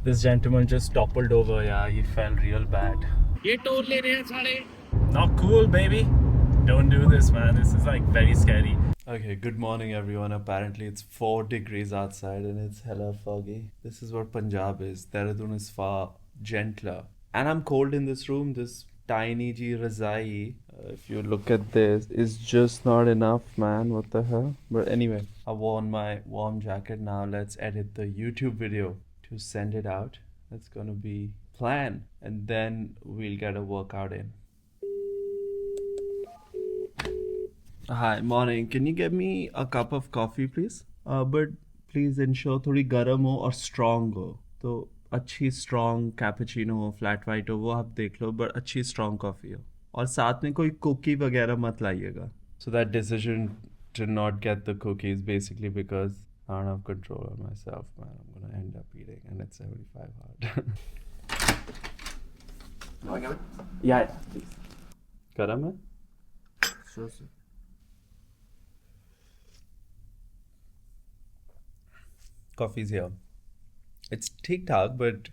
This gentleman just toppled over. Yeah, he fell real bad. ये toll ले रहे हैं सारे. Not cool, baby. Don't do this, man. This is like very scary. Okay, good morning, everyone. Apparently, it's 4 degrees outside and it's hella foggy. This is what Punjab is. Dehradun is far gentler. And I'm cold in this room. This tiny G Razai, if you look at this, is just not enough, man. What the hell? But anyway, I've worn my warm jacket. Now let's edit the YouTube video to send it out. That's gonna be plan, and then we'll get a workout in. Hi, morning. Can you get me a cup of coffee, please? But please ensure थोड़ी गर्म हो और strong हो. तो अच्छी strong cappuccino हो, flat white हो, वो आप देख लो. But अच्छी strong coffee हो. और साथ में कोई cookie वगैरह मत लाइएगा. So that decision to not get the cookies basically because I don't have control on myself, man. I'm gonna end up eating, and it's 75 hard. No, I got it. Yeah, please. गर्म है? Sure, sir. Coffee's here. It's tik-tak, but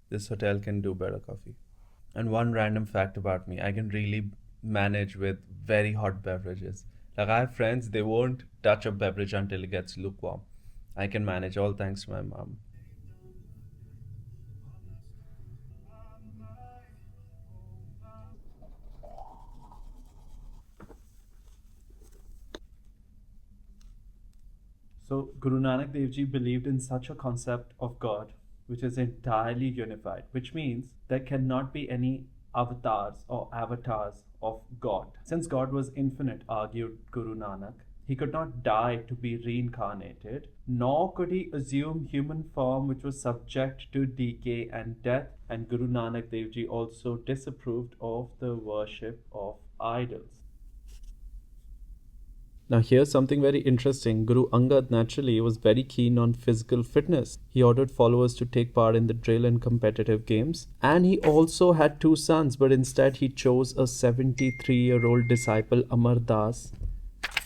this hotel can do better coffee. And one random fact about me, I can really manage with very hot beverages. Like I have friends, they won't touch a beverage until it gets lukewarm. I can manage, all thanks to my mom. So Guru Nanak Dev Ji believed in such a concept of God which is entirely unified, which means there cannot be any avatars or avatars of God. Since God was infinite, argued Guru Nanak, he could not die to be reincarnated, nor could he assume human form which was subject to decay and death, and Guru Nanak Dev Ji also disapproved of the worship of idols. Now, here's something very interesting. Guru Angad naturally was very keen on physical fitness. He ordered followers to take part in the drill and competitive games. And he also had 2 sons, but instead he chose a 73-year-old disciple, Amar Das,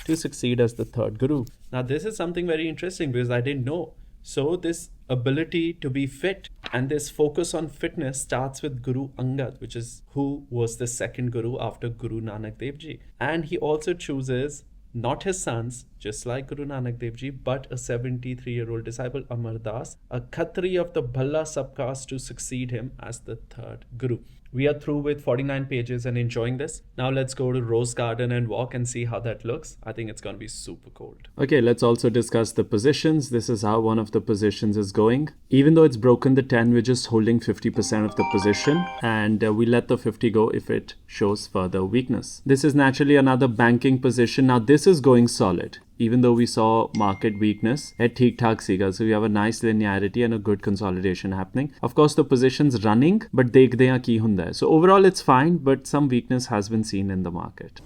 to succeed as the 3rd Guru. Now, this is something very interesting because I didn't know. So, this ability to be fit and this focus on fitness starts with Guru Angad, which is who was the 2nd Guru after Guru Nanak Dev Ji. And he also chooses not his sons, just like Guru Nanak Dev Ji, but a 73-year-old disciple, Amar Das, a Khatri of the Bhalla subcaste, to succeed him as the 3rd Guru. We are through with 49 pages and enjoying this. Now let's go to Rose Garden and walk and see how that looks. I think it's going to be super cold. Okay, let's also discuss the positions. This is how one of the positions is going. Even though it's broken the 10, we're just holding 50% of the position, and we let the 50 go if it shows further weakness. This is naturally another banking position. Now this is going solid. Even though we saw market weakness at ठीक-ठाक सीगा, so we have a nice linearity and a good consolidation happening. Of course, the position's running, but देखते हैं की हुंदा है. So overall, it's fine, but some weakness has been seen in the market.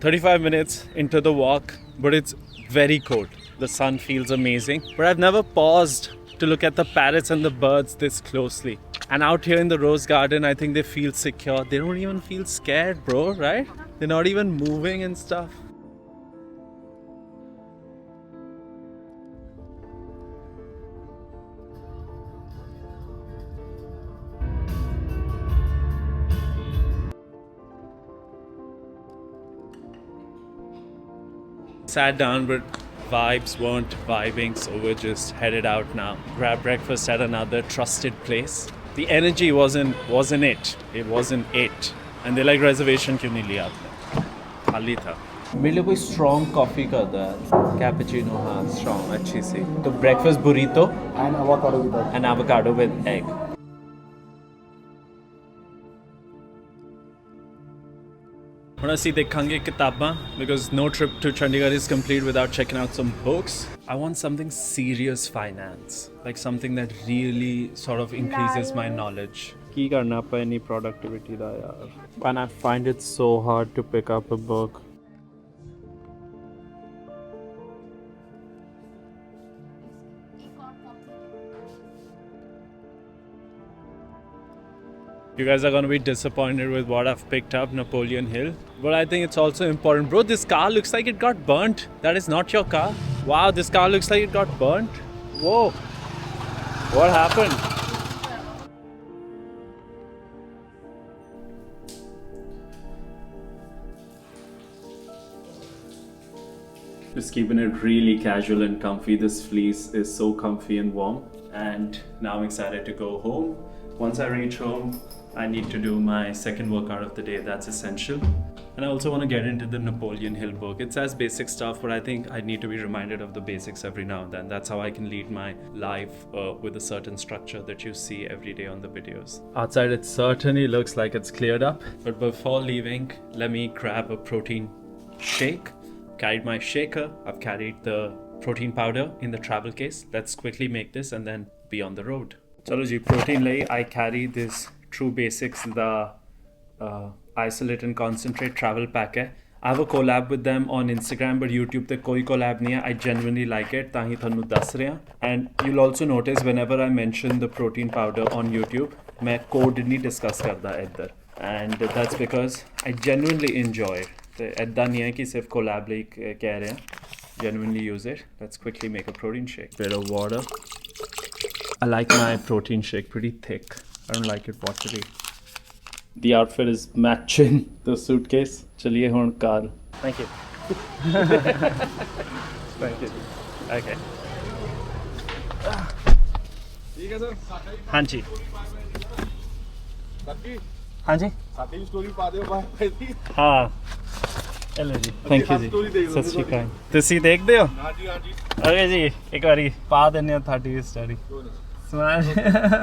"35 minutes into the walk, but it's very cold. The sun feels amazing, but I've never paused to look at the parrots and the birds this closely. And out here in the Rose Garden, I think they feel secure. They don't even feel scared, bro, right? They're not even moving and stuff." Sat down, but vibes weren't vibing, so we're just headed out now. Grab breakfast at another trusted place. The energy wasn't it. It wasn't it. And they're like, reservation क्यों नहीं लिया आपने? खाली था. मेरे लिए कोई strong coffee कर दो यार, कैपेचिनो. हाँ, स्ट्रॉन्ग अच्छी सी. तो breakfast बुरीतो And avocado with that. and avocado with egg. ਹੁਣ ਅਸੀਂ ਦੇਖਾਂਗੇ ਕਿਤਾਬਾਂ because no trip to Chandigarh is complete without checking out some books. I want something serious finance, like something that really sort of increases my knowledge. ਕੀ ਕਰਨਾ ਆਪਾਂ ਇੰਨੀ productivity ਦਾ ਯਾਰ? And I find it so hard to pick up a book. You guys are going to be disappointed with what I've picked up, Napoleon Hill. But I think it's also important. Bro, this car looks like it got burnt. That is not your car. Wow, this car looks like it got burnt. Whoa. What happened? Just keeping it really casual and comfy. This fleece is so comfy and warm. And now I'm excited to go home. Once I reach home, I need to do my second workout of the day. That's essential. And I also want to get into the Napoleon Hill book. It says basic stuff, but I think I need to be reminded of the basics every now and then. That's how I can lead my life with a certain structure that you see every day on the videos. Outside, it certainly looks like it's cleared up. But before leaving, let me grab a protein shake. Carried my shaker. I've carried the protein powder in the travel case. Let's quickly make this and then be on the road. Chalo ji, protein lay. I carry this True Basics, the isolate and concentrate travel pack hai. I have a collab with them on Instagram, but YouTube te koi collab nahi hai. I genuinely like it. Tahi thanu das rahe hain. And you'll also notice whenever I mention the protein powder on YouTube, main code nahi discuss karda idhar. And that's because I genuinely enjoy it. Edda nahi hai ki sirf collab lai keh rahe hain. Genuinely use it. Let's quickly make a protein shake. Bit of water. I like my protein shake pretty thick. I don't like it watery. The outfit is matching the suitcase. Chaliye hon car. Thank you. Thank you. Okay. ठीक है sir हाँ जी. बाकी हाँ जी. साਡੀ ਵੀ story ਪਾ ਦਿਓ ਬਾਈ ਦੀ हाँ. हेलो जी. Thank you जी. सत श्री अकाल. ਤੁਸੀਂ ਦੇਖਦੇ ਹੋ? ਹਾਂ ਜੀ Okay ਜੀ. ਇੱਕ ਵਾਰੀ ਪਾ ਦਿੰਨੇ ਆ ਤੁਹਾਡੀ ਸਟੋਰੀ. ਸਮਾਨ.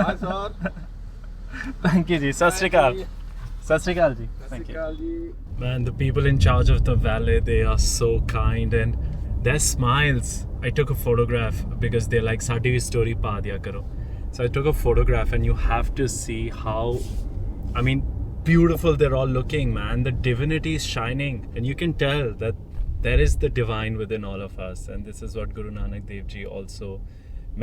ਹਾਂ sir Thank you ji. Sat Shri Akal. Sat Shri Akal ji. Thank you. Man, the people in charge of the valet, they are so kind and their smiles. I took a photograph because they're like, "Saadi vi story pa diya karo." So I took a photograph and you have to see how, I mean, beautiful they're all looking, man. The divinity is shining and you can tell that there is the divine within all of us. And this is what Guru Nanak Dev Ji also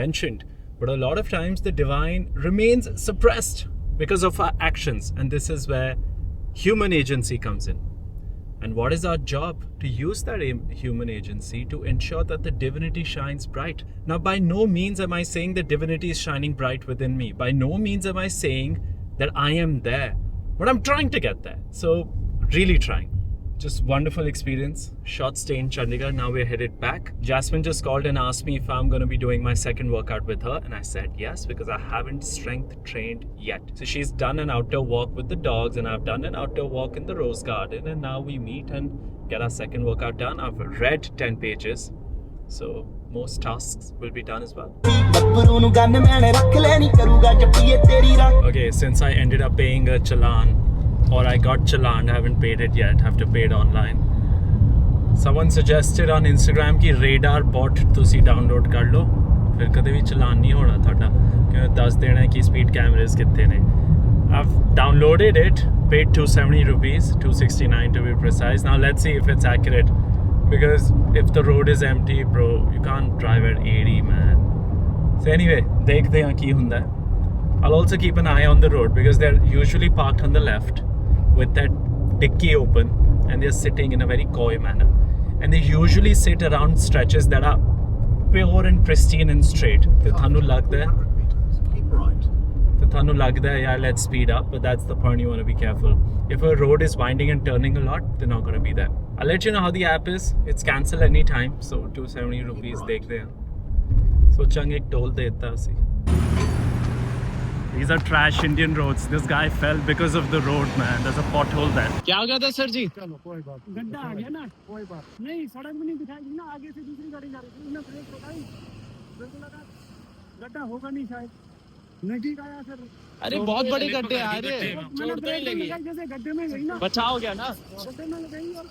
mentioned. But a lot of times the divine remains suppressed because of our actions, and this is where human agency comes in. And what is our job? To use that human agency to ensure that the divinity shines bright. Now, by no means am I saying the divinity is shining bright within me. By no means am I saying that I am there. But I'm trying to get there. So, really trying. Just wonderful experience. Short stay in Chandigarh. Now we're headed back. Jasmine just called and asked me if I'm going to be doing my second workout with her. And I said yes, because I haven't strength trained yet. So she's done an outdoor walk with the dogs and I've done an outdoor walk in the rose garden. And now we meet and get our second workout done. I've read 10 pages. So most tasks will be done as well. Okay, since I ended up paying a challan, or I got challan, I haven't paid it yet, have to pay it online. Someone suggested on Instagram ki radar bot ਤੁਸੀਂ download ਕਰ ਲਓ, ਫਿਰ ਕਦੇ ਵੀ ਚਲਾਨ ਨਹੀਂ ਹੋਣਾ ਤੁਹਾਡਾ, ਕਿਉਂਕਿ ਦੱਸ ਦੇਣਾ ਕਿ speed cameras ਕਿੱਥੇ ਨੇ. I've downloaded it, paid 270 rupees, 269 to be precise. Now let's see if it's accurate, because if the road is empty, bro, you can't drive at 80, man. So anyway, ਦੇਖਦੇ ਹਾਂ ਕੀ ਹੁੰਦਾ ਹੈ. I'll also keep an eye on the road because they're usually parked on the left with that dicky open and they're sitting in a very coy manner. And they usually sit around stretches that are pure and pristine and straight. So thanu lagda hai. keep right. So thanu lagda hai, yeah, let's speed up, but that's the point, you want to be careful. If a road is winding and turning a lot, they're not going to be there. I'll let you know how the app is. It's cancel anytime, so 270 rupees dekhde hain. Sochange ek toll deta si. These are trash Indian roads. This guy fell because of the road, man. There's a pothole there. क्या हो गया था sir जी? चलो कोई बात गड्ढा आ गया ना, कोई बात नहीं. सड़क में नहीं दिखाई दी ना, आगे से दूसरी गाड़ी जा रही थी, उसने ब्रेक लगाई, ब्रेक लगा, गड्ढा होगा नहीं शायद. नजदीक आया फिर अरे बहुत बड़े गड्ढे आ रहे हैं। मैंने ब्रेक नहीं लगाई, जैसे गड्ढे में गई ना, बचाव हो गया ना, गड्ढे में गई और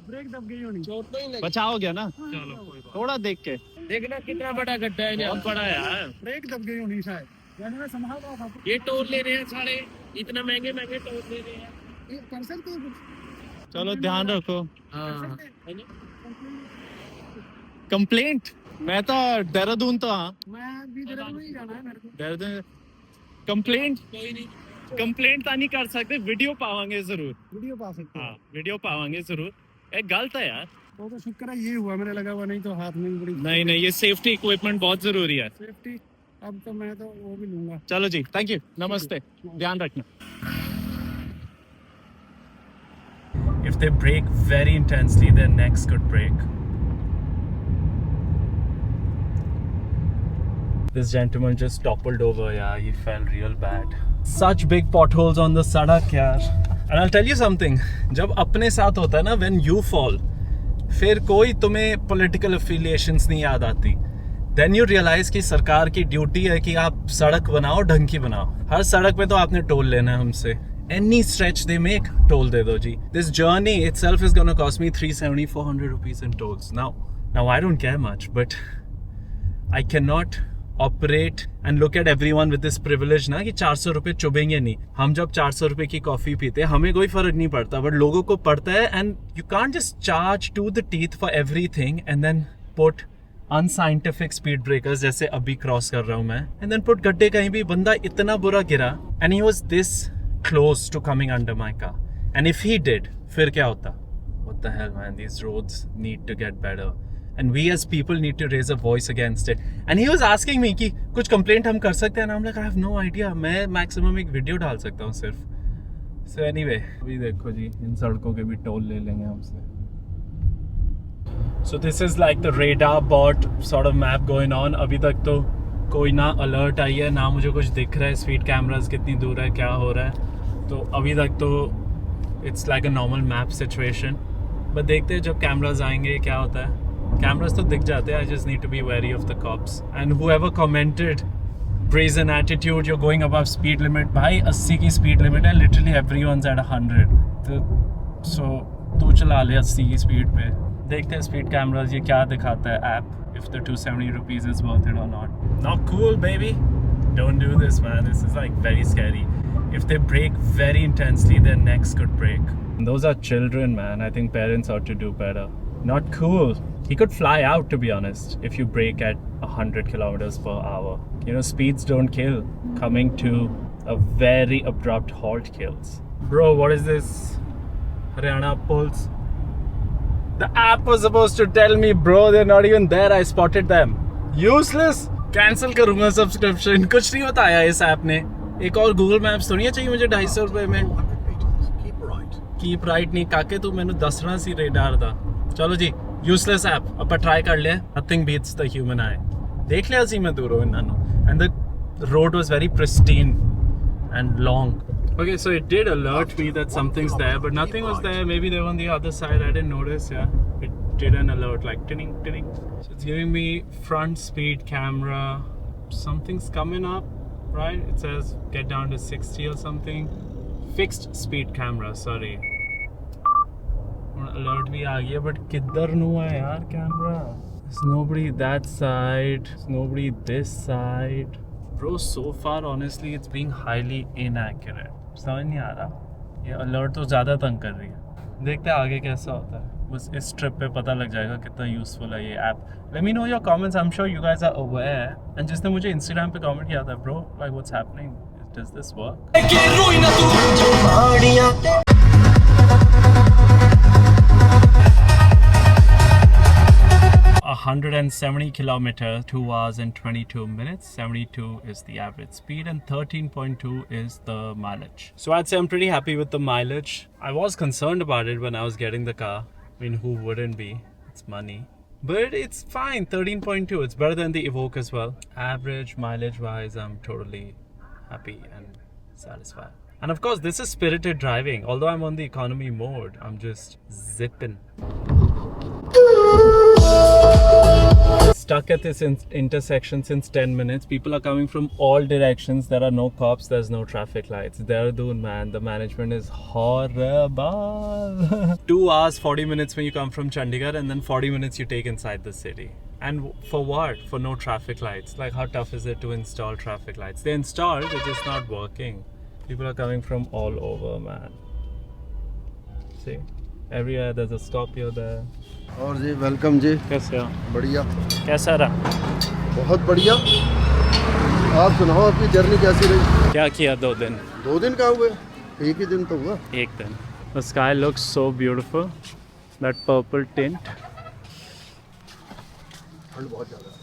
ब्रेक दब गई होनी। बचाव हो गया ना, चलो थोड़ा देख के। देखना कितना बड़ा गड्ढा है, बहुत बड़ा यार। ब्रेक दब गई होनी शायद, जैसे मैं संभाल रहा था। ये टोल ले रहे हैं सारे, इतना महंगे महंगे टोल ले रहे हैं। ये कर सकते हो कुछ? चलो ध्यान रखो। हाँ कंप्लेंट, मैं तो देहरादून तो हाँ, मैं भी देहरादून ही जाना है मेरे को। देहरादून कंप्लेंट, कोई नहीं, कंप्लेंट तो नहीं कर सकते, वीडियो पावांगे जरूर। वीडियो पा सकते हो? हाँ वीडियो पावांगे जरूर। एक गलत है यार। तो शुक्र है ये हुआ, मेरे लगा हुआ, नहीं तो हाथ में बड़ी नहीं नहीं, ये सेफ्टी इक्विपमेंट बहुत जरूरी है। सेफ्टी। अब तो मैं तो वो भी लूंगा। चलो जी, थैंक यू, नमस्ते, ध्यान रखना। If they brake very intensely, their necks could break. This gentleman just toppled over, yeah, he fell real bad. Such big potholes on the sadak, yaar. And I'll tell you something, जब अपने साथ होता है ना, when you fall, फिर कोई तुम्हें political affiliations नहीं याद आती. Then you realize कि सरकार की ड्यूटी है कि आप सड़क बनाओ, ढंग की बनाओ. हर सड़क पे तो आपने टोल लेना है हमसे. Any stretch they make, toll de do ji. This journey itself is gonna cost me 370-400 rupees in tolls. Now I don't care much, but I cannot operate and look at everyone with this privilege ना कि 400 रुपए चुभेंगे नहीं. हम जब 400 रुपए की coffee पीते हैं, हमें कोई फर्क नहीं पड़ता, but लोगों को पड़ता है. And you can't just charge to the teeth for everything and then put unscientific speed breakers जैसे अभी क्रॉस कर रहा हूँ मैं, and then put गड्ढे कहीं भी. बंदा इतना बुरा गिरा and he was this close to coming under my car, and if he did, फिर क्या होता? What the hell, man, these roads need to get better and we as people need to raise a voice against it. And he was asking me कि कुछ complaint हम कर सकते हैं ना. I'm like, I have no idea, मैं maximum एक video डाल सकता हूँ सिर्फ. So anyway, अभी देखो जी, इन सड़कों के भी टोल ले लेंगे हमसे. So this is like the radar bot sort of map going on. अभी तक तो कोई ना अलर्ट आई है, ना मुझे कुछ दिख रहा है, स्पीड कैमरास कितनी दूर है, क्या हो रहा है. तो अभी तक तो it's like a normal map situation. But देखते हैं जब कैमरास आएंगे क्या होता है. कैमरास तो दिख जाते हैं. I just need to be wary of the cops. And whoever commented brazen attitude, you're going above speed limit. भाई 80 की स्पीड लिमिट है, लिटरली एवरीवन's at 100. तो सो तू चला ले 80 की स्पीड पे. देखते हैं स्पीड कैमरास ये क्या दिखाता है app, if the 270 rupees is worth it or not. Not cool, baby. Don't do this, man. This is like very scary. If they brake very intensely, their necks could break. Those are children, man. I think parents ought to do better. Not cool. He could fly out, to be honest, if you brake at 100 kilometers per hour. You know, speeds don't kill. Coming to a very abrupt halt kills. Bro, what is this? Haryana Pulse. The app was supposed to tell me, bro, they're not even there. I spotted them. Useless. Cancel करूँगा subscription. कुछ नहीं बताया इस app ने. एक और Google maps तो नहीं चाहिए मुझे 250 रुपए में. 200 meters. Keep right. Keep right नहीं काके, तू मैंने दसना सी रेडार था. चलो जी, यूजलेस ऐप ਆਪਾਂ ट्राई कर लिया. Nothing beats the human eye. देख लिया सी मैं दूरों इन्हां ਨੂੰ. And the road was very pristine and long. Okay, so it did alert me that something's there, but nothing was there. Maybe they were on the other side. I didn't notice. Yeah, it did an alert like tinning, tinning. So it's giving me front speed camera. Something's coming up, right? It says get down to 60 or something. Fixed speed camera. Sorry. Alert भी आ गया, but किधर नु है यार camera? There's nobody that side. There's nobody this side. Bro, so far honestly it's being highly inaccurate. समझ नहीं आ रहा. ये अलर्ट तो ज़्यादा तंग कर रही है. देखते हैं आगे कैसा होता है. बस इस ट्रिप पे पता लग जाएगा कितना यूज़फुल है ये app. Let me know your comments. I'm sure you guys are aware. And जिसने मुझे Instagram पे कमेंट किया था, bro, like what's happening? Does this work? 170 kilometer, 2 hours and 22 minutes. 72 is the average speed and 13.2 is the mileage. So I'd say I'm pretty happy with the mileage. I was concerned about it when I was getting the car. I mean, who wouldn't be? It's money. But it's fine, 13.2. It's better than the Evoque as well. Average mileage wise, I'm totally happy and satisfied. And of course, this is spirited driving. Although I'm on the economy mode, I'm just zipping. Stuck at this intersection since 10 minutes. People are coming from all directions. There are no cops, there's no traffic lights. Dehradun, man, the management is horrible. 2 hours, 40 minutes when you come from Chandigarh, and then 40 minutes you take inside the city. And for what? For no traffic lights. Like, how tough is it to install traffic lights? They installed, they're just not working. People are coming from all over, man. See? Everywhere there's a stop here there. और जी welcome जी। कैसे हो? बढ़िया, कैसा रहा? बहुत बढ़िया। आप सुनाओ आपकी जर्नी कैसी रही? क्या किया 2 दिन? 2 दिन कहाँ हुए? एक ही दिन तो हुआ। एक दिन. The sky looks so beautiful. That purple tint. ठंड बहुत ज़्यादा है।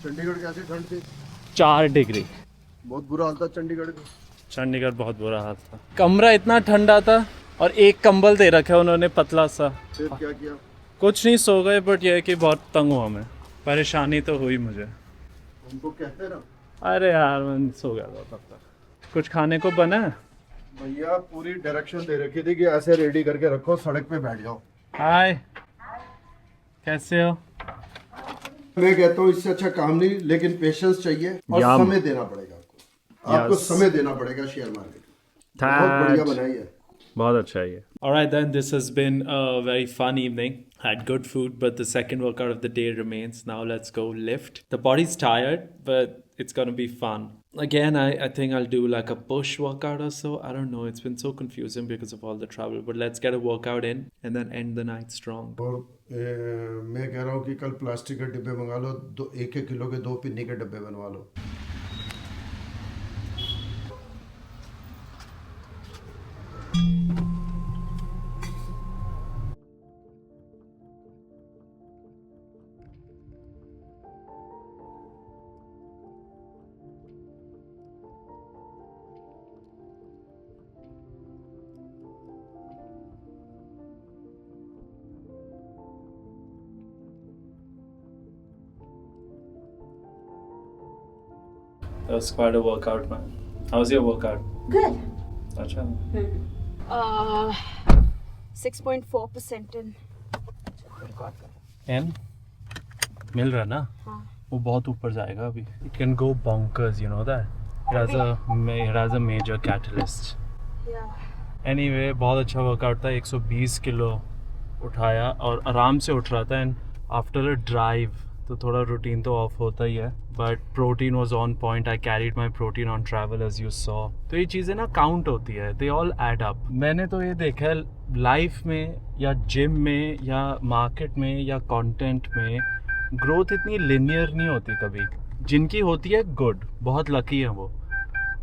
चंडीगढ़ कैसी ठंड थी? 4 डिग्री. बहुत बुरा हाल था चंडीगढ़ का। चंडीगढ़ बहुत बुरा हाल था. कमरा इतना ठंडा था और एक कंबल दे रखा है उन्होंने पतला सा. फिर क्या किया? कुछ नहीं, सो गए. बट यह है कि बहुत तंग हुआ मैं. परेशानी तो हुई मुझे. उनको कहते ना। अरे यार मैं सो गया था तब तक. कुछ खाने को बना है? भैया पूरी डायरेक्शन दे रखी थी कि ऐसे रेडी करके रखो, सड़क पे बैठ जाओ। हाय, कैसे हो? मैं कहता हूँ इससे अच्छा काम नहीं, लेकिन पेशेंस चाहिए और समय देना पड़ेगा आपको। आपको समय देना पड़ेगा शेयर मार्केट में। बहुत बढ़िया बनाई है। बहुत अच्छा है ये. Alright then, this has been a very fun evening. Had good food, but the second workout of the day remains. Now let's go lift. The body's tired, but it's gonna be fun. Again, I think I'll do like a push workout or so. I don't know. It's been so confusing because of all the travel. But let's get a workout in and then end the night strong. और मैं कह रहा हूँ कि कल plastic के डिब्बे मंगा लो, 1-1 किलो के 2 पिन्नी के डिब्बे बनवा लो. That was quite a workout, man. How was your workout? Good. अच्छा. 6.4% in. And मिल रहा ना? हाँ. वो बहुत ऊपर जाएगा अभी. It can go bonkers, you know that. It has a major catalyst. Yeah. Anyway, बहुत अच्छा वर्कआउट था. 120 किलो उठाया और आराम से उठ रहा था. एंड आफ्टर अ ड्राइव तो थोड़ा रूटीन तो ऑफ होता ही है, but protein was on point. I carried my protein on travel as you saw. तो ये चीज़ें ना काउंट होती है. They all add up. मैंने तो ये देखा है लाइफ में या जिम में या मार्केट में या कंटेंट में, ग्रोथ इतनी लिनियर नहीं होती कभी. जिनकी होती है गुड, बहुत लकी है वो,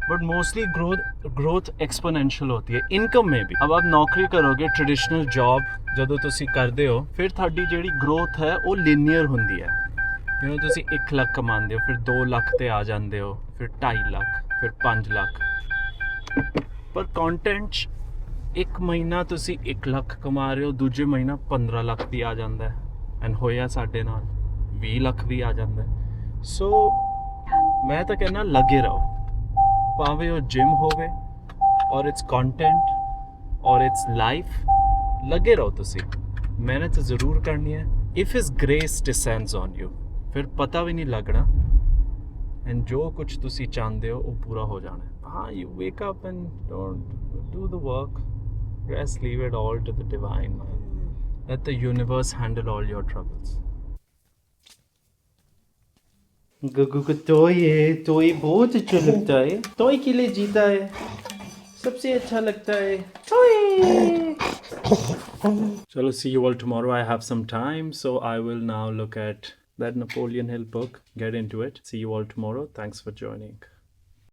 बट मोस्टली ग्रोथ एक्सपोनेंशियल होती है. इनकम में भी अब आप नौकरी करोगे, ट्रेडिशनल जॉब ਜਦੋਂ ਤੁਸੀਂ ਕਰਦੇ ਹੋ, ਫਿਰ ਤੁਹਾਡੀ ਜਿਹੜੀ ਗਰੋਥ ਹੈ ਉਹ ਲੀਨੀਅਰ ਹੁੰਦੀ ਹੈ. ਯੂ نو ਤੁਸੀਂ 1 ਲੱਖ ਕਮਾਉਂਦੇ ਹੋ, ਫਿਰ 2 ਲੱਖ ਤੇ ਆ ਜਾਂਦੇ ਹੋ, ਫਿਰ 2.5 ਲੱਖ, ਫਿਰ 5 ਲੱਖ. ਪਰ ਕੰਟੈਂਟ 1 ਮਹੀਨਾ ਤੁਸੀਂ 1 ਲੱਖ ਕਮਾ ਰਹੇ ਹੋ, ਦੂਜੇ ਮਹੀਨਾ 15 ਲੱਖ ਵੀ ਆ ਜਾਂਦਾ ਹੈ. ਐਂਡ ਹੋਇਆ ਸਾਡੇ ਨਾਲ 20 ਲੱਖ ਵੀ ਆ ਜਾਂਦਾ ਹੈ. ਸੋ ਮੈਂ ਤਾਂ ਕਹਿੰਦਾ ਲੱਗੇ ਰਹੋ, ਭਾਵੇਂ ਉਹ ਜਿਮ ਹੋਵੇ ਔਰ ਇਟਸ ਕੰਟੈਂਟ ਔਰ ਇਟਸ ਲਾਈਫ. लगे रहो तुसी. मेहनत ज़रूर करनी है. If his grace descends on you, फिर पता भी नहीं लगना. एंड जो कुछ तुसी चाहते हो वो पूरा हो जाना है. हाँ, you wake up and don't do the work. Rest, leave it all to the divine man. Let the universe handle all your troubles. गुगु को टॉय बहुत अच्छा लगता है. टॉय के लिए जीता है, सबसे अच्छा लगता है. Chalo, see you all tomorrow. I have some time, so I will now look at that Napoleon Hill book, get into it. See you all tomorrow. Thanks for joining.